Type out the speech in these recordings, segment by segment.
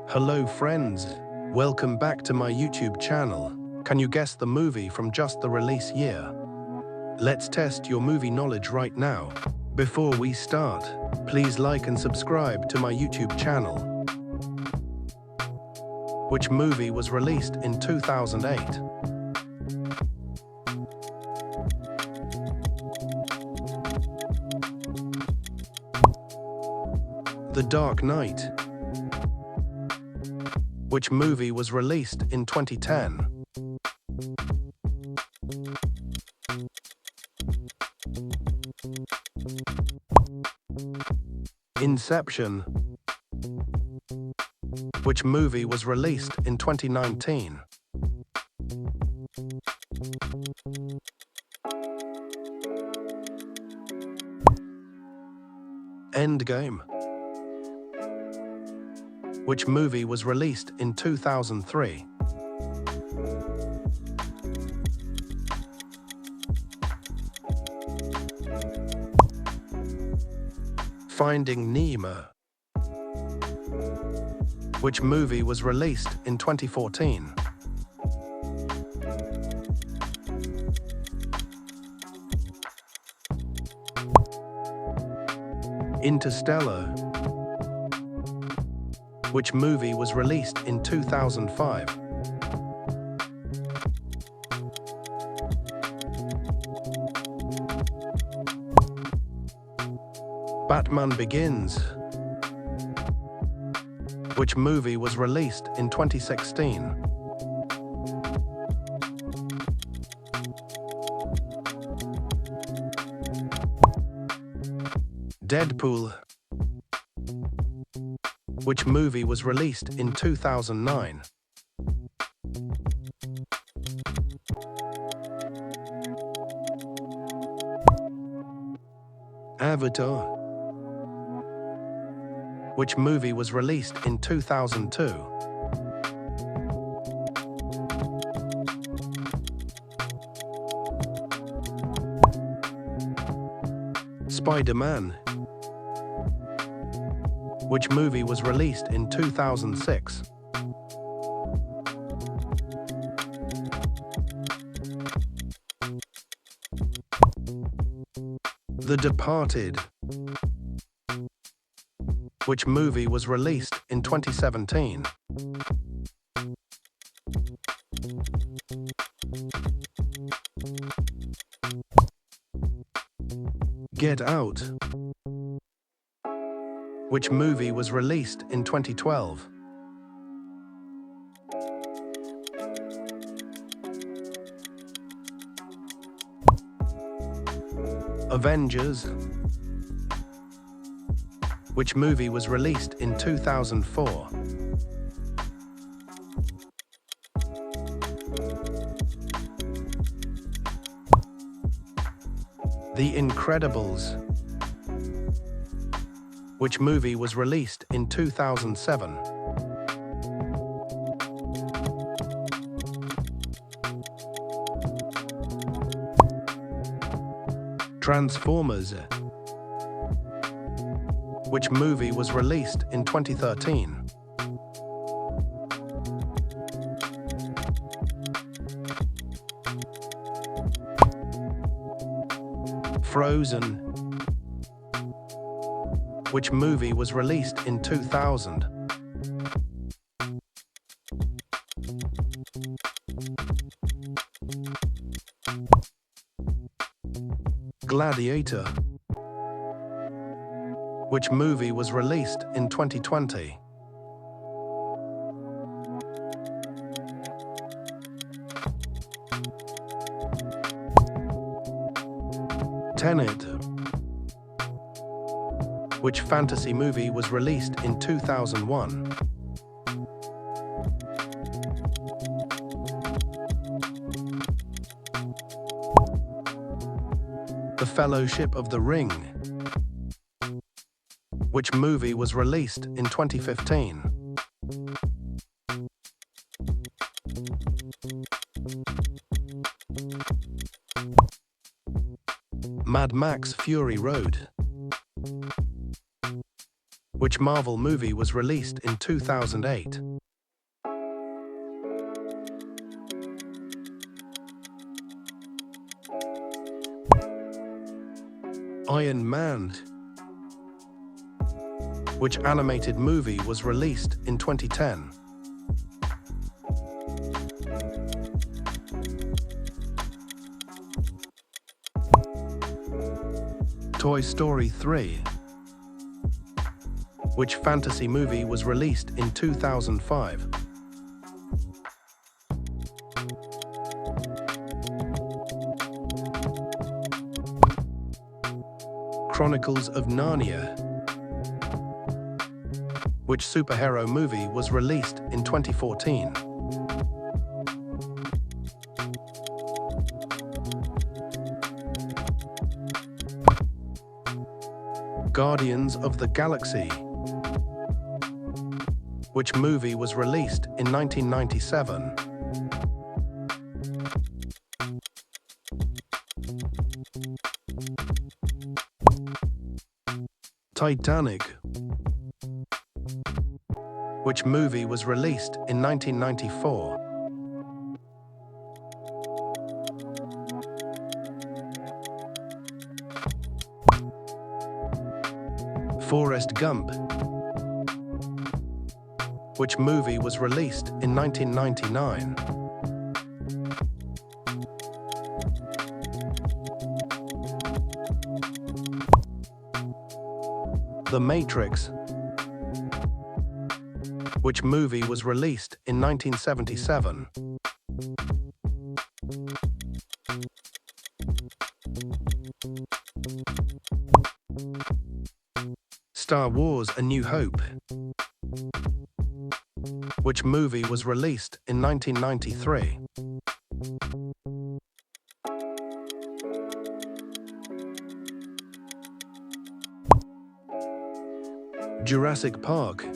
Hello friends, welcome back to my YouTube channel. Can you guess the movie from just the release year? Let's test your movie knowledge right now. Before we start, please like and subscribe to my YouTube channel. Which movie was released in 2008? The Dark Knight. Which movie was released in 2010? Inception. Which movie was released in 2019? Endgame. Which movie was released in 2003? Finding Nemo. Which movie was released in 2014? Interstellar. Which movie was released in 2005? Batman Begins. Which movie was released in 2016? Deadpool. Which movie was released in 2009? Avatar. Which movie was released in 2002? Spider-Man. Which movie was released in 2006? The Departed. Which movie was released in 2017? Get Out. Which movie was released in 2012? Avengers. Which movie was released in 2004? The Incredibles. Which movie was released in 2007? Transformers. Which movie was released in 2013? Frozen. Which movie was released in 2000? Gladiator. Which movie was released in 2020? Tenet. Which fantasy movie was released in 2001? The Fellowship of the Ring. Which movie was released in 2015? Mad Max Fury Road. Which Marvel movie was released in 2008? Iron Man. Which animated movie was released in 2010? Toy Story 3. Which fantasy movie was released in 2005? Chronicles of Narnia. Which superhero movie was released in 2014? Guardians of the Galaxy. Which movie was released in 1997? Titanic. Which movie was released in 1994? Forrest Gump. Which movie was released in 1999? The Matrix. Which movie was released in 1977? Star Wars: A New Hope. Which movie was released in 1993? Jurassic Park.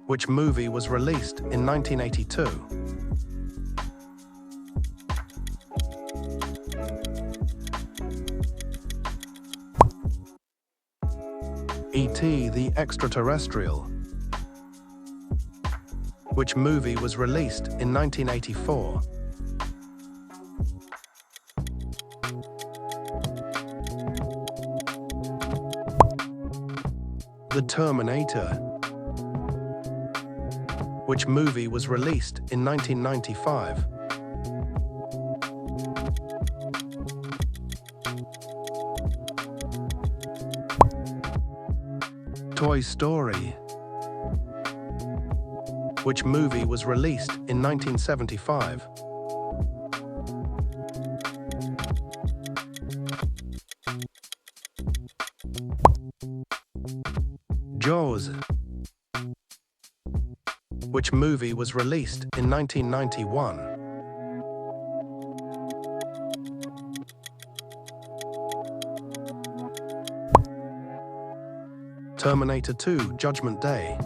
Which movie was released in 1982? E.T. the Extraterrestrial. Which movie was released in 1984? The Terminator. Which movie was released in 1995? Toy Story. Which movie was released in 1975? Jaws. Which movie was released in 1991? Terminator 2: Judgment Day.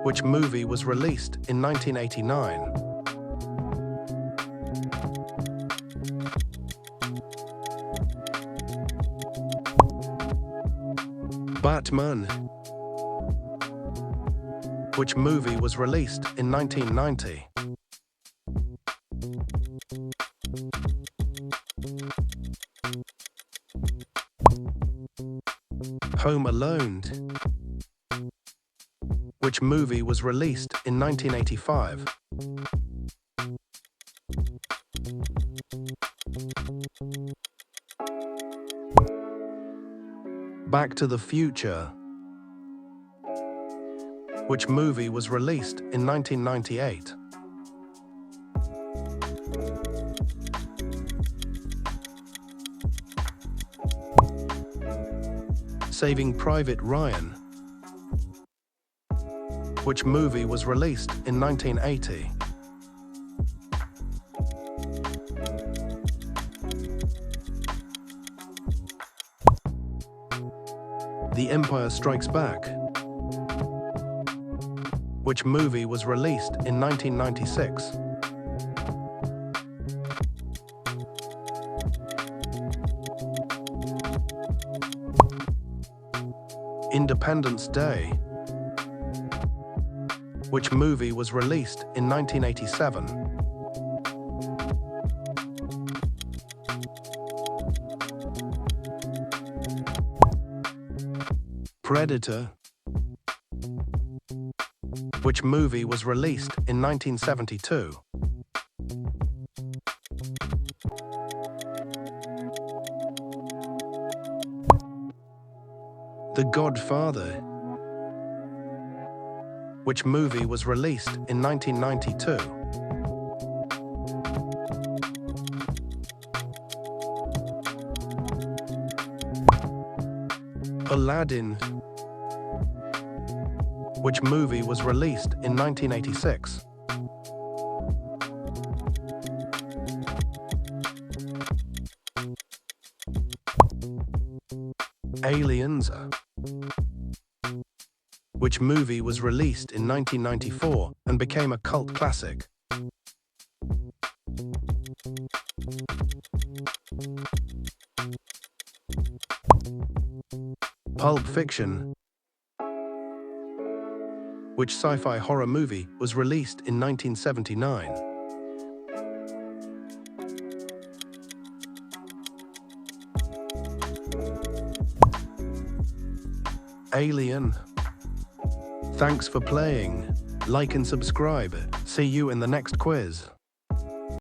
Which movie was released in 1989? Batman. Which movie was released in 1990? Home Alone. Which movie was released in 1985? Back to the Future. Which movie was released in 1998? Saving Private Ryan. Which movie was released in 1980? The Empire Strikes Back. Which movie was released in 1996? Independence Day? Which movie was released in 1987? Predator? Which movie was released in 1972? The Godfather? Which movie was released in 1992? Aladdin? Which movie was released in 1986? Aliens? Which movie was released in 1994 and became a cult classic? Pulp Fiction? Which sci-fi horror movie was released in 1979? Alien? Thanks for playing. Like and subscribe. See you in the next quiz.